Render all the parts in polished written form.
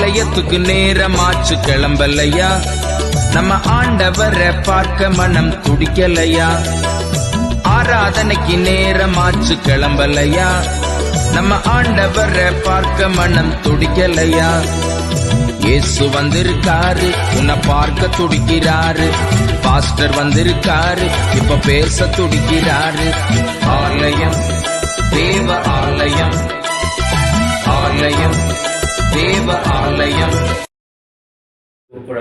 ஆலயத்துக்கு நேரமாச்சு கிளம்பலையா, நம்ம ஆண்டவரை பார்க்க மனம் துடிக்கலையா. ஆராதனைக்கு நேரமாச்சு கிளம்பலையா, நம்ம ஆண்டவரை பார்க்க மனம் துடிக்கலையா. இயேசு வந்திருக்காரு, உன்னை பார்க்க துடிக்கிறாரு. பாஸ்டர் வந்திருக்காரு, இப்ப பேச துடிக்கிறாரு. ஆலயம் தேவ ஆலயம், ஆலயம் தேவ ஆலயம்.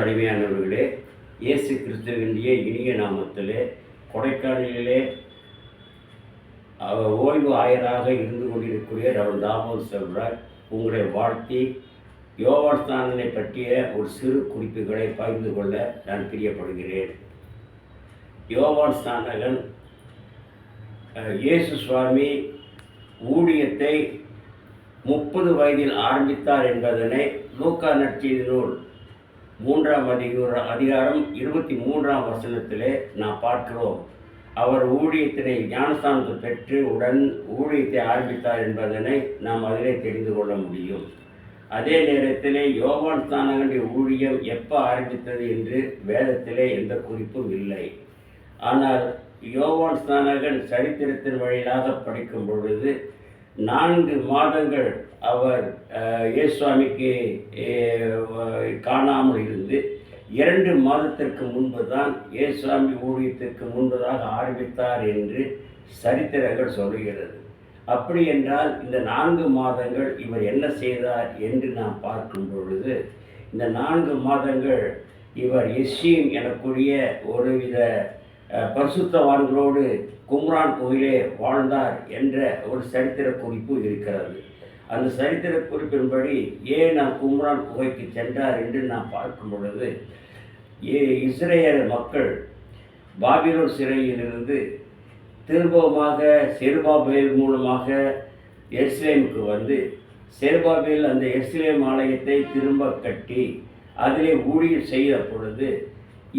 அருமையானவர்களே, இயேசு கிறிஸ்துவினுடைய இனிய நாமத்திலே கொடைக்கானலிலே அவர் ஓய்வு ஆயராக இருந்து கொண்டிருக்கிற ரவன் தாமோதர் செல்வராஜ் உங்களை வாழ்த்தி யோவான்ஸ்நானனை பற்றிய ஒரு சிறு குறிப்புகளை பகிர்ந்து கொள்ள நான் பிரியப்படுகிறேன். யோவான்ஸ்நானகன் இயேசு சுவாமி ஊழியத்தை 30 வயதில் ஆரம்பித்தார் என்பதனை லூக்கா நற்செய்தி நூல் 3ஆம் அதிகாரம் 23ஆம் வசனத்திலே நாம் பார்க்கிறோம். அவர் ஊழியத்தினை ஞானஸ்தானத்தை பெற்று உடன் ஊழியத்தை ஆரம்பித்தார் என்பதனை நாம் அதிலே தெரிந்து கொள்ள முடியும். அதே நேரத்திலே யோவான்ஸ்நானகனுடைய ஊழியம் எப்போ ஆரம்பித்தது என்று வேதத்திலே எந்த குறிப்பும் இல்லை. ஆனால் யோவான்ஸ்நானகன் சரித்திரத்தின் வழியாக படிக்கும் பொழுது 4 மாதங்கள் அவர் இயேசுவாமிக்கு காணாமல் இருந்து 2 மாதத்திற்கு முன்பு தான் இயேசுவாமி ஊழியத்திற்கு முன்பதாக ஆரம்பித்தார் என்று சரித்திரங்கள் சொல்லுகிறது. அப்படி என்றால் இந்த 4 மாதங்கள் இவர் என்ன செய்தார் என்று நாம் பார்க்கும் பொழுது, இந்த 4 மாதங்கள் இவர் எஸ்ஸீம் எனக்கூடிய ஒருவித பரிசுத்தவான்களோடு கும்ரான் கோயிலே வாழ்ந்தார் என்ற ஒரு சரித்திர குறிப்பு இருக்கிறது. அந்த சரித்திர குறிப்பின்படி ஏன் நாம் கும்ரான் குகைக்கு சென்றார் என்று நாம் பார்க்கும் பொழுது, இஸ்ரேல் மக்கள் பாபிலோன் சிறையிலிருந்து திரும்பமாக செருபாபேல் மூலமாக எருசலேமுக்கு வந்து, செருபாபேல் அந்த எருசலேம் ஆலயத்தை திரும்ப கட்டி அதிலே ஊழியம் செய்த பொழுது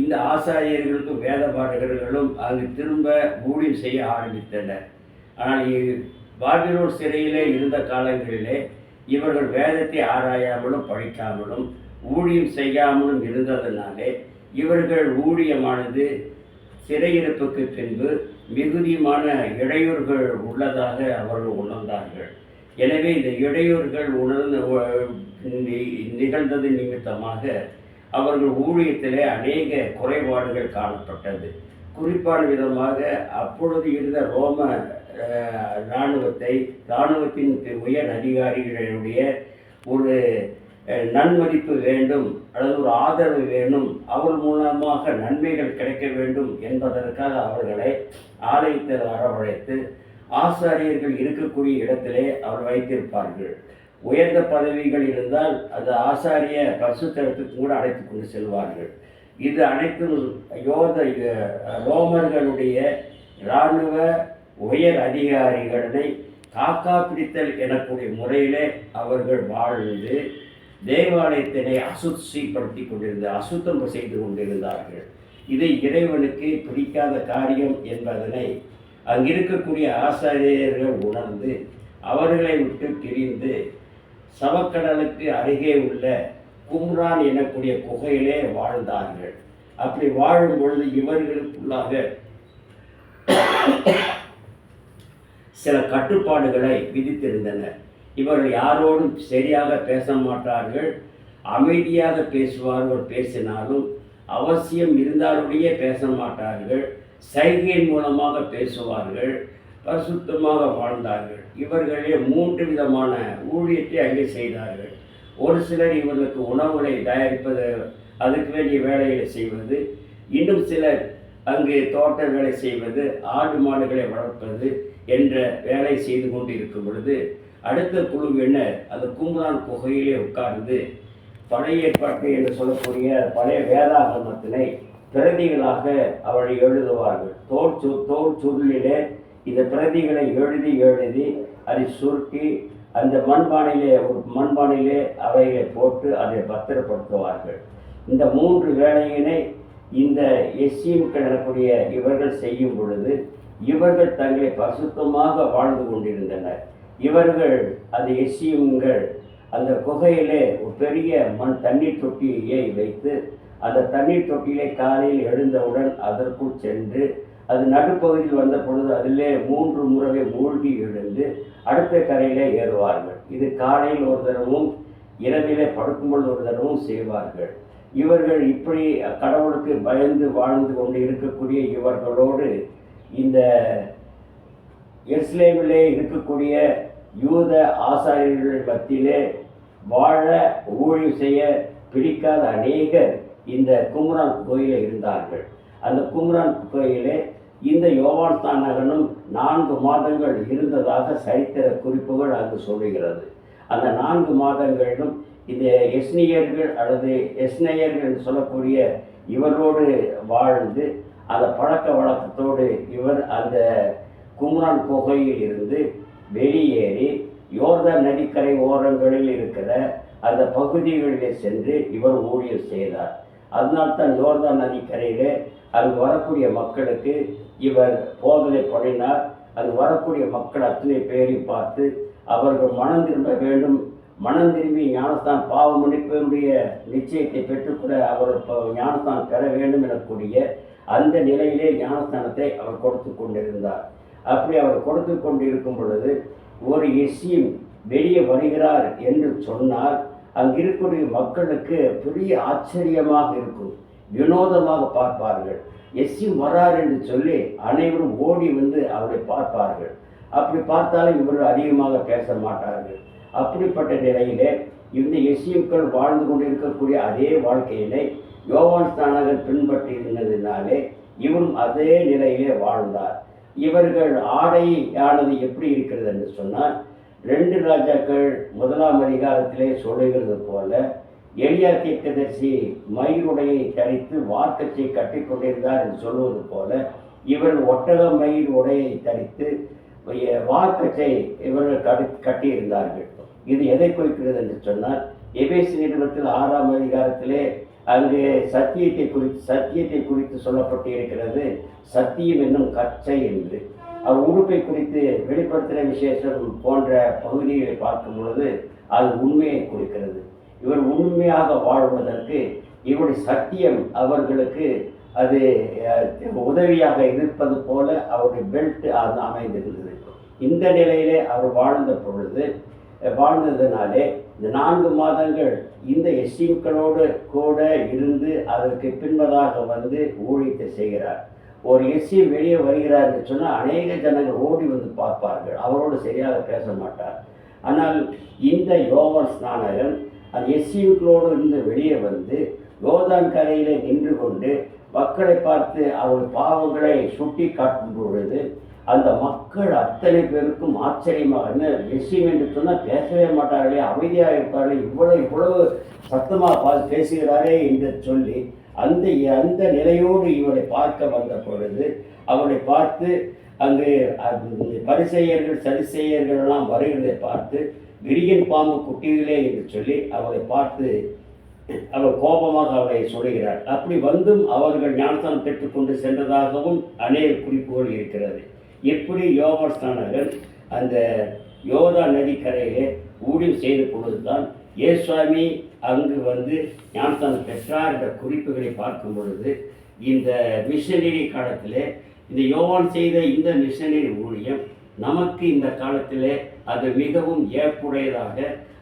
இந்த ஆசாரியர்களுக்கும் வேத பாடகர்களும் அங்கு திரும்ப ஊழியம் செய்ய ஆரம்பித்தனர். ஆனால் பாபிலோன் சிறையிலே இருந்த காலங்களிலே இவர்கள் வேதத்தை ஆராயாமலும் படிக்காமலும் ஊழியம் செய்யாமலும் இருந்ததனாலே இவர்கள் ஊழியமானது சிறையிருப்புக்கு பின்பு மிகுதியான இடையூறுகள் உள்ளதாக அவர்கள் உணர்ந்தார்கள். எனவே இந்த இடையூறுகள் நிகழ்ந்தது நிமித்தமாக அவர்கள் ஊழியத்திலே அநேக குறைபாடுகள் காணப்பட்டது. குறிப்பான விதமாக அப்பொழுது இருந்த ரோம இராணுவத்தின் உயர் அதிகாரிகளுடைய ஒரு நன்மதிப்பு வேண்டும் அல்லது ஒரு ஆதரவு வேண்டும், அவர் மூலமாக நன்மைகள் கிடைக்க வேண்டும் என்பதற்காக அவர்களை ஆலயத்தில் வரவழைத்து ஆசாரியர்கள் இருக்கக்கூடிய இடத்திலே அவர் வைத்திருப்பார்கள். உயர்ந்த பதவிகள் இருந்தால் அது ஆசாரிய பரிசுத்தலத்துக்கு கூட அழைத்து கொண்டு செல்வார்கள். இது அனைத்தும் ரோமர்களுடைய இராணுவ உயர் அதிகாரிகளை காக்கா பிடித்தல் எனக்கூடிய முறையிலே அவர்கள் வாழ்ந்து தேவாலயத்தினை அசுத்தம் செய்து கொண்டிருந்தார்கள். இதை இறைவனுக்கு பிடிக்காத காரியம் என்பதனை அங்கிருக்கக்கூடிய ஆசாரியர்கள் உணர்ந்து அவர்களை விட்டு பிரிந்து சவக்கடலுக்கு அருகே உள்ள கும்ரான் எனக்கூடிய குகையிலே வாழ்ந்தார்கள். அப்படி வாழும் பொழுது இவர்களுக்குள்ளாக சில கட்டுப்பாடுகளை விதித்திருந்தனர். இவர்கள் யாரோடும் சரியாக பேச மாட்டார்கள், அமைதியாக பேசுவார்கள். பேசினாலும் அவசியம் இருந்தாலுடைய பேச மாட்டார்கள், சைகையின் மூலமாக பேசுவார்கள். பரிசுத்தமாக வாழ்ந்தார்கள். இவர்களே 3 விதமான ஊழியத்தை அங்கே செய்தார்கள். ஒரு சிலர் இவர்களுக்கு உணவுகளை தயாரிப்பது, அதுக்கு வேண்டிய வேலைகளை செய்வது, இன்னும் சிலர் அங்கு தோட்ட வேலை செய்வது, ஆடு மாடுகளை வளர்ப்பது என்ற வேலை செய்து கொண்டு இருக்கும் பொழுது அடுத்த குழுவினர் அந்த கும்ரான் குகையிலே உட்கார்ந்து பழைய ஏற்பாட்டு என்று சொல்லக்கூடிய பழைய வேதாகமத்தினை பிரதிகளாக அவரை எழுதுவார்கள். தோல் சுருளிலே இந்த பிரதிகளை எழுதி அதை சுருட்டி அந்த மண்பானையிலே அவைகளை போட்டு அதை பத்திரப்படுத்துவார்கள். இந்த 3 வேலையினை இந்த எஸ்ஸீம்கள் எனக்கூடிய இவர்கள் செய்யும் பொழுது இவர்கள் தங்களை பரிசுத்தமாக வாழ்ந்து கொண்டிருந்தனர். இவர்கள் அந்த எஸ்ஸீம்கள் அந்த குகையிலே ஒரு பெரிய மண் தண்ணீர் தொட்டியை வைத்து அந்த தண்ணீர் தொட்டியிலே காலையில் எழுந்தவுடன் அதற்குள் சென்று அது நடுப்பகுதியில் வந்த பொழுது அதிலே 3 முறை மூழ்கி எழுந்து அடுத்த கரையிலே ஏறுவார்கள். இது காலையில் ஒரு தடவும் இரவிலே படுக்கும்பொழுது ஒரு தடவும் செய்வார்கள். இவர்கள் இப்படி கடவுளுக்கு பயந்து வாழ்ந்து கொண்டு இருக்கக்கூடிய இவர்களோடு இந்த எருசலேமிலே இருக்கக்கூடிய யூத ஆசாரியர்கள் மத்தியிலே வாழ ஊழியம் செய்ய பிடிக்காத அநேகர் இந்த கும்ரான் கோயிலே இருந்தார்கள். அந்த கும்ரான் கோயிலே இந்த யோவான் ஸ்நானகனும் 4 மாதங்கள் இருந்ததாக சரித்திர குறிப்புகள் அங்கு சொல்லுகிறது. அந்த 4 மாதங்களிலும் இந்த எஸ்னியர்கள் அல்லது எஸ்னையர்கள் என்று சொல்லக்கூடிய இவரோடு வாழ்ந்து அந்த பழக்க வழக்கத்தோடு இவர் அந்த கும்ரான் குகையில் இருந்து வெளியேறி யோர்தான் நதிக்கரை ஓரங்களில் இருக்கிற அந்த பகுதிகளிலே சென்று இவர் ஊழியம் செய்தார். அதனால்தான் யோர்தான் நதிக்கரையிலே அங்கு வரக்கூடிய மக்களுக்கு இவர் போதனை பண்ணினார். அங்கு வரக்கூடிய மக்கள் அத்தனை பேரை பார்த்து அவர்கள் மனம் திரும்ப வேண்டும், மனம் திரும்பி ஞானஸ்தானம் பாவ மன்னிப்பினுடைய நிச்சயத்தை பெற்றுக்கூட அவர் ஞானஸ்தானம் பெற வேண்டும் எனக்கூடிய அந்த நிலையிலே ஞானஸ்தானத்தை அவர் கொடுத்து கொண்டிருந்தார். அப்படி அவர் கொடுத்து கொண்டிருக்கும் பொழுது ஒரு எஸ்ஸியும் வெளியே வருகிறார் என்று சொன்னால் அங்கிருக்கக்கூடிய மக்களுக்கு பெரிய ஆச்சரியமாக இருக்கும், வினோதமாக பார்ப்பார்கள். எஸ்ஸியும் வரார் என்று சொல்லி அனைவரும் ஓடி வந்து அவரை பார்ப்பார்கள். அப்படி பார்த்தாலும் இவர்கள் அதிகமாக பேச மாட்டார்கள். அப்படிப்பட்ட நிலையிலே இந்த எஸ்ஸியுக்கள் வாழ்ந்து கொண்டிருக்கக்கூடிய அதே வாழ்க்கையிலே யோவான் ஸ்நானகன் பின்பற்றி இருந்ததினாலே இவரும் அதே நிலையிலே வாழ்ந்தார். இவர்கள் ஆடையானது எப்படி இருக்கிறது என்று சொன்னால் 2 ராஜாக்கள் 1ஆம் அதிகாரத்திலே சொல்லுகிறது போல எலியா தீர்க்கதரிசி மயிருடையை தரித்து வார்க்கச்சை கட்டி கொண்டிருந்தார் என்று சொல்வது போல இவர்கள் ஒட்டக மயிர் உடையை தரித்து வார்க்கச்சை இவர்கள் கட்டியிருந்தார்கள். இது எதை குறிக்கிறது என்று சொன்னால் எபேசு நிறுவனத்தில் 6ஆம் அதிகாரத்திலே அங்கு சத்தியத்தை குறித்து சொல்லப்பட்டு இருக்கிறது. சத்தியம் என்னும் கச்சை என்று அவர் உடுப்பை குறித்து வெளிப்படுத்தின விசேஷம் போன்ற பகுதிகளை பார்க்கும் பொழுது அது உண்மையை குறிக்கிறது. இவர் உண்மையாக வாழ்வதற்கு இவருடைய சத்தியம் அவர்களுக்கு அது உதவியாக இருப்பது போல அவருடைய பெல்ட் அது அமைந்திருந்தது. இந்த நிலையிலே அவர் வாழ்ந்ததினாலே இந்த 4 மாதங்கள் இந்த எஸ்ஸியுக்களோடு கூட இருந்து அதற்கு பின்பதாக வந்து ஊழியத்தை செய்கிறார். ஒரு எஸ்ஸி வெளியே வருகிறார் என்று சொன்னால் அநேக ஜனங்கள் ஓடி வந்து பார்ப்பார்கள், அவரோடு சரியாக பேச மாட்டார். ஆனால் இந்த யோவான் ஸ்நானகன் அந்த எஸ்ஸியுக்களோடு இருந்து வெளியே வந்து யோர்தான் கரையிலே நின்று கொண்டு மக்களை பார்த்து அவர்கள் பாவங்களை சுட்டி காட்டும் பொழுது அந்த மக்கள் அத்தனை பேருக்கும் ஆச்சரியமாக, என்ன விஷயம் என்று சொன்னால் பேசவே மாட்டார்களே, அமைதியாக இருப்பார்களே, இவ்வளவு சத்தமாக பேசுகிறாரே என்று சொல்லி அந்த நிலையோடு இவரை பார்க்க வந்த பொழுது அவரை பார்த்து அங்கு பரிசேயர்கள் சரிசேயர்கள் எல்லாம் வருகிறதை பார்த்து விரியன் பாம்பு குட்டிகளே என்று சொல்லி அவரை பார்த்து அவர் கோபமாக அவரை சொல்கிறார். அப்படி வந்தும் அவர்கள் ஞானஸ்தானம் பெற்றுக்கொண்டு சென்றதாகவும் அநேக குறிப்புகள் இருக்கிறது. எப்படி யோவான் ஸ்நானகன் அந்த யோர்தான் நதிக்கரையிலே ஊழியம் செய்த பொழுதுதான் இயேசுவாமி அங்கு வந்து ஞானஸ்தானம் பெற்றார் என்ற குறிப்புகளை பார்க்கும் பொழுது இந்த மிஷனரி காலத்திலே இந்த யோவான் செய்த இந்த மிஷனரி ஊழியம் நமக்கு இந்த காலத்திலே அது மிகவும் ஏற்புடையதாக,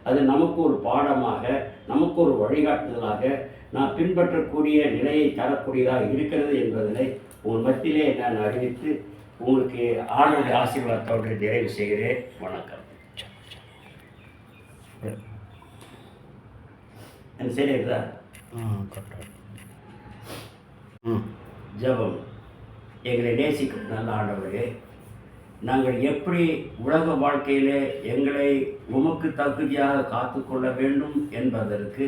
அது நமக்கு ஒரு பாடமாக, நமக்கு ஒரு வழிகாட்டுதலாக, நான் பின்பற்றக்கூடிய நிலையை தரக்கூடியதாக இருக்கிறது என்பதனை உங்கள் மத்தியிலே நான் அறிவித்து உங்களுக்கு ஆண்டவருடைய ஆசீர்வாதத்தோடு நிறைவு செய்கிறேன். வணக்கம். சரிங்களா? ஜெபம். எங்களை நேசிக்கிற நல்ல ஆண்டவரே, நாங்கள் எப்படி உலக வாழ்க்கையிலே எங்களை உமக்கு தகுதியாக காத்துக்கொள்ள வேண்டும் என்பதற்கு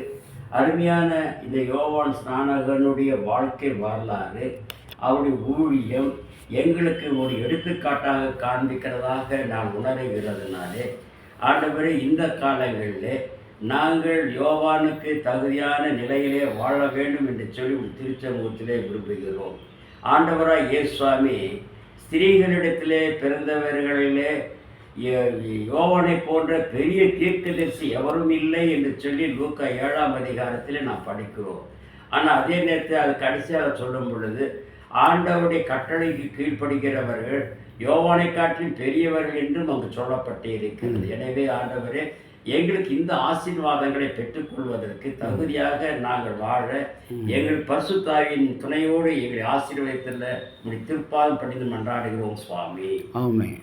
அருமையான இந்த யோவான் ஸ்நானகனுடைய வாழ்க்கை வரலாறு, அவருடைய ஊழியம் எங்களுக்கு ஒரு எடுத்துக்காட்டாக காண்பிக்கிறதாக நான் உணர்கிறதுனாலே ஆண்டவரே, இந்த காலங்களிலே நாங்கள் யோவானுக்கு தகுதியான நிலையிலே வாழ வேண்டும் என்று சொல்லி திருச்சமூகத்திலே விரும்புகிறோம். ஆண்டவராய் இயேசுவாமி ஸ்திரீகளிடத்திலே பிறந்தவர்களிலே யோவானை போன்ற பெரிய தீர்க்கதரிசி எவரும் இல்லை என்று சொல்லி லூக்கா 7ஆம் அதிகாரத்தில் நாம் படிக்கிறோம். ஆனால் அதே நேரத்தில் அது கடைசியாக சொல்லும் பொழுது ஆண்டவருடைய கட்டளைக்கு கீழ்ப்படுகிறவர்கள் யோவானை காட்டிலும் பெரியவர்கள் என்றும் அங்கு சொல்லப்பட்டு இருக்கிறது. எனவே ஆண்டவரே, எங்களுக்கு இந்த ஆசீர்வாதங்களை பெற்றுக்கொள்வதற்கு தகுதியாக நாங்கள் வாழ எங்கள் பரிசுத்தாவியின் துணையோடு எங்களை ஆசீர்வாதத்தில் திருப்பாதம் படித்து மன்றாடுகிறோம் சுவாமி. ஆமென்.